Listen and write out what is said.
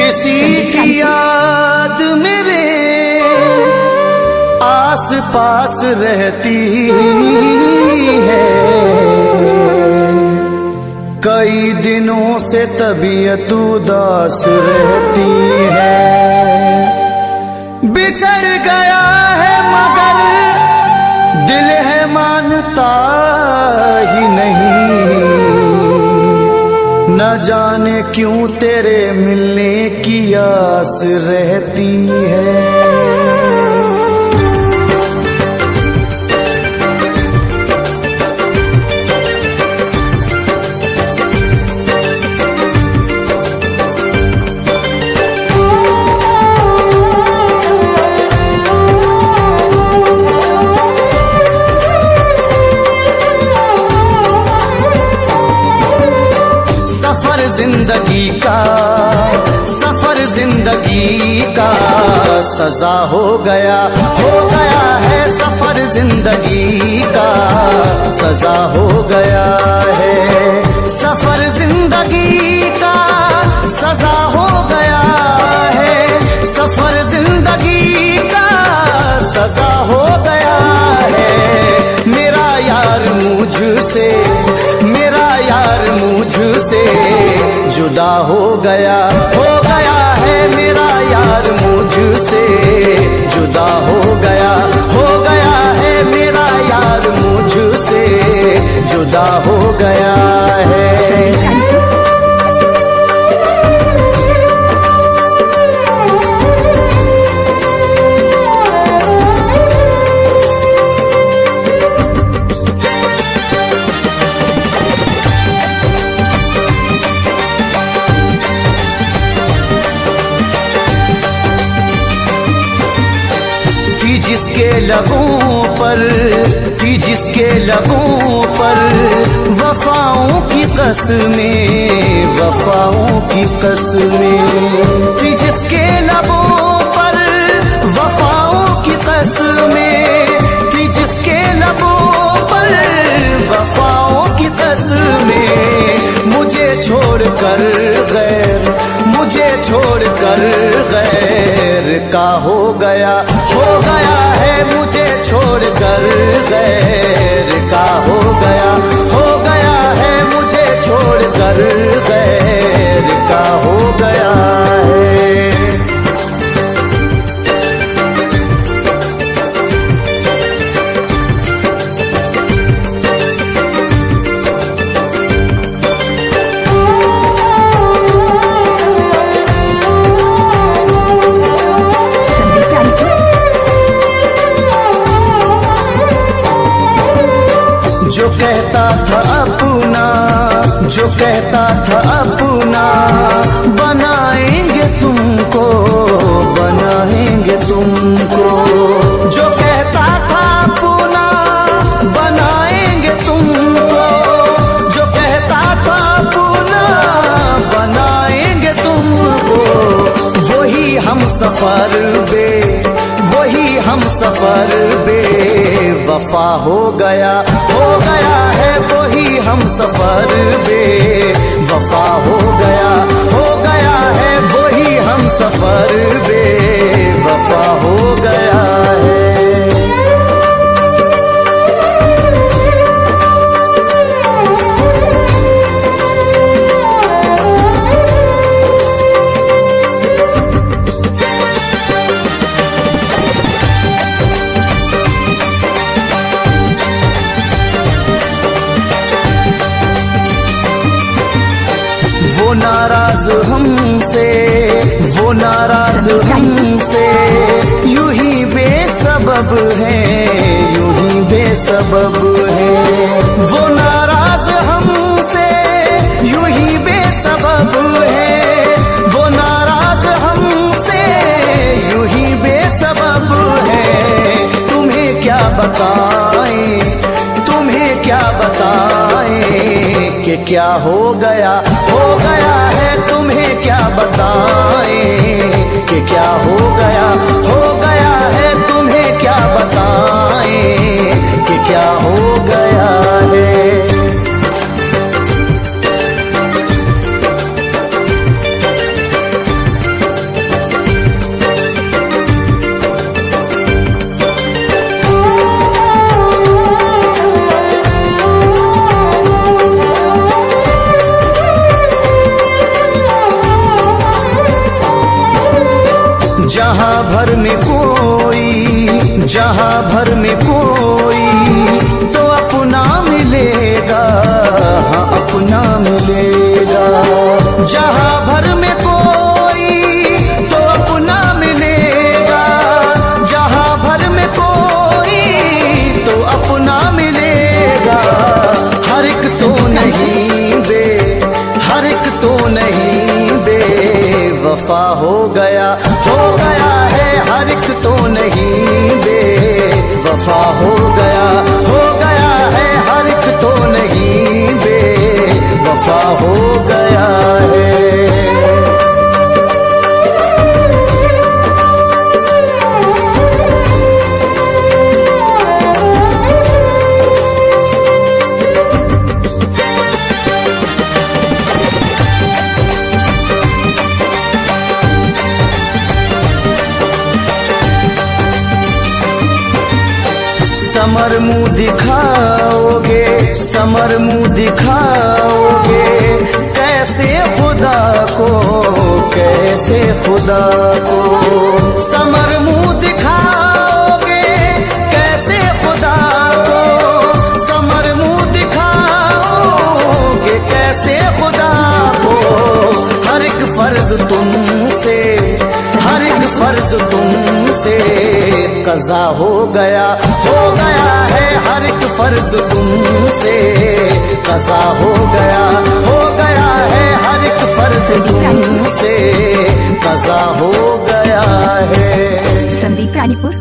किसी की याद मेरे आस पास रहती है, कई दिनों से तबीयत उदास रहती है। बिछड़ गया है मगर दिल है मानता ही नहीं, न जाने क्यों तेरे मिलने की आस रहती है। जिंदगी का सजा हो गया है, सफर जिंदगी का सजा हो गया है। सफर जिंदगी का सजा हो गया है, सफर जिंदगी का सजा हो गया है। मेरा यार मुझसे, मेरा यार मुझसे जुदा हो गया है। मेरा यार मुझसे जुदा हो गया है। मेरा यार मुझसे जुदा हो गया है। जिसके लबों पर थी, जिसके लबों पर वफाओं की कसमें, वफाओं की कसमें थी। जिसके लबों पर वफाओं की कसमें थी, जिसके लबों पर वफाओं की कसमें मुझे छोड़कर गैर, मुझे छोड़कर गैर का हो गया है। मुझे छोड़कर गैर का हो गया है। मुझे छोड़कर गैर का हो गया है। जो कहता था अपना, जो कहता था अपना बनाएंगे तुमको, बनाएंगे तुमको। जो कहता था अपना बनाएंगे तुमको, जो कहता था अपना बनाएंगे तुमको। वही हम सफर बे, वही हम सफर बे वफा हो गया है। वही हम सफर बे वफा हो गया है। वही हम सफर बे वफा हो गया है। वो नाराज हमसे, वो नाराज हमसे यूं ही बेसबब है, यूं ही बेसबब है। वो नाराज हमसे यूं ही बेसबब है। वो नाराज हमसे यूं ही बेसबब है। तुम्हें क्या बताएं, तुम्हें क्या बताएं कि क्या हो गया है। तुम्हें क्या बताएं कि क्या हो गया है। तुम्हें क्या बताएं कि क्या हो गया है। जहां भर में कोई, जहां भर में कोई तो अपना मिलेगा, हाँ अपना मिलेगा। जहां भर में कोई तो अपना मिलेगा, जहां भर में कोई तो अपना मिलेगा। हर एक तो नहीं बे, हर एक तो नहीं बे वफा हो गया है। हर एक तो नहीं बे वफा हो गया है। हर एक तो नहीं बे वफा हो गया है। समर मुंह दिखाओगे, समर मुंह दिखाओगे कैसे खुदा को, कैसे खुदा को। समर मुंह दिखाओगे कैसे खुदा को, समर मुंह दिखाओगे कैसे खुदा को। हर एक फर्ज तुमसे, हर एक फर्ज तुमसे कज़ा हो गया है। हर एक फर्ज तुमसे कज़ा हो गया है। हर एक फर्ज तुमसे कज़ा हो गया है। संदीप रानीपुर।